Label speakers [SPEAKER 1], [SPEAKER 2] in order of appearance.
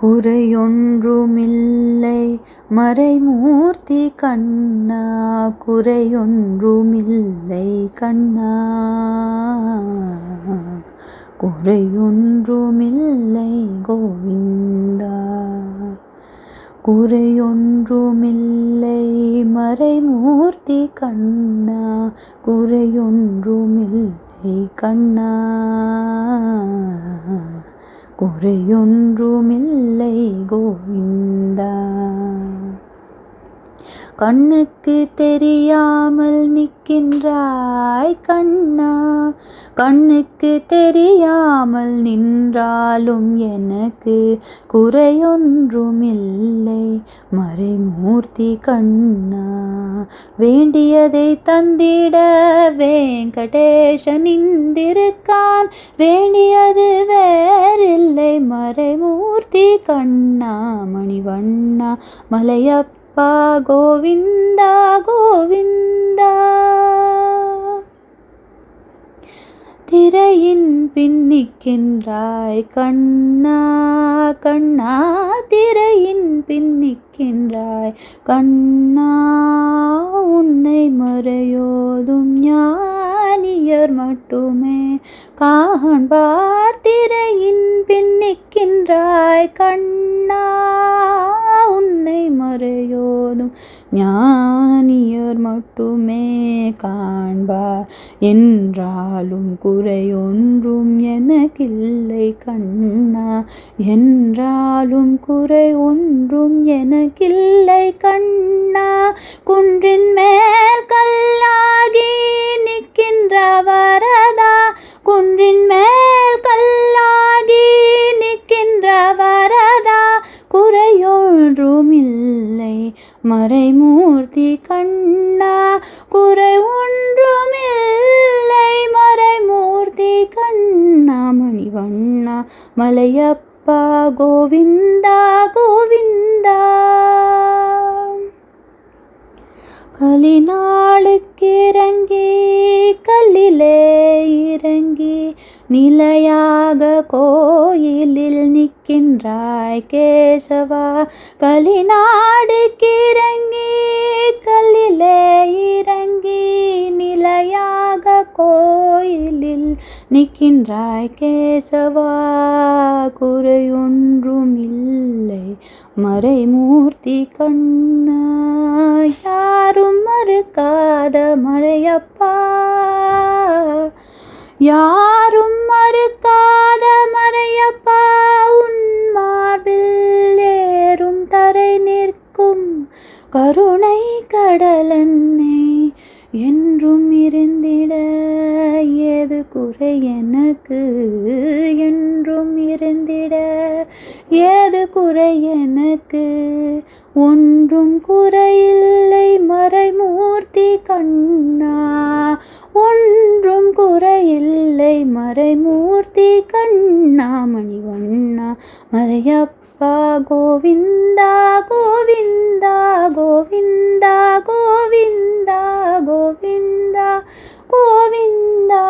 [SPEAKER 1] குறையொன்றுமில்லை மறைமூர்த்தி கண்ணா, குறையொன்றுமில்லை கண்ணா, குறையொன்றுமில்லை கோவிந்தா. குறையொன்றுமில்லை மறைமூர்த்தி கண்ணா, குறையொன்றுமில்லை கண்ணா, குறையொன்றுமில்லை கோவிந்தா. கண்ணுக்கு தெரியாமல் நிற்கின்றாய் கண்ணா, கண்ணுக்கு தெரியாமல் நின்றாலும் எனக்கு குறையொன்றுமில்லை மறைமூர்த்தி கண்ணா. வேண்டியதை தந்திட வெங்கடேசன் இந்திருக்கான், வேண்டியது வேறில்லை மறைமூர்த்தி கண்ணா. மணிவண்ணா மலையப்பா கோவிந்தா கோவிந்தா. திரையின் பின் நிற்கின்றாய் கண்ணா கண்ணா, திரையின் பின் நிற்கின்றாய் கண்ணா. உன்னை மறையோதும் ஞானியர் மட்டுமே காண்பார். திரையின் பின் நிற்கின்றாய் கண்ணா, உன்னை மறையோதும் ஞானியர் மட்டுமே காண்பார். என்றாலும் குறையொன்றும் எனக்கில்லை கண்ணா, என்றாலும் குறை ஒன்றும் எனக்கில்லை கண்ணா. குன்றின் மேல் கல்லாகி நிற்கின்ற வரதா, குன்றின் மேல் கல்லாகி நிற்கின்ற வரதா. குறையொன்றுமில்லை மறைமூர்த்தி கண்ணா, குறை ஒன்றுமில்லை மறைமூர்த்தி கண்ணா. மணிவண்ணா மலையப்பா கோவிந்தா கோவிந்தா. கலிநாளுக்கிறங்கி கல்லிலே இறங்கி நிலையாக கோயிலில் நிற்கின்றாய் கேசவா. கலிநாடுக்கிறங்கி கல்லிலே இறங்கி நிலையாக கோயிலில் நிற்கின்றாய் கேசவா. குறையொன்றுமில்லை மறைமூர்த்தி கண்ணா. யாரும் மறுக்காத மறையப்பா, யாரும் மறுக்காத மறையப்பா. உன் மார்பில் ஏறும் தரை நிற்கும் கருணை கடலன்னை என்றும் இருந்திட ஏது குறை எனக்கு, என்றும் இருந்திட ஏது குறை எனக்கு. ஒன்றும் குறையில்லை மறைமூர்த்தி கண்ணா, ஒன்றும் குறையில்லை மறைமூர்த்தி கண்ணா. மணிவண்ணா மலையப்பா கோவிந்தா கோவிந்தா கோவிந்தா கோவிந்தா கோவிந்தா கோவிந்தா.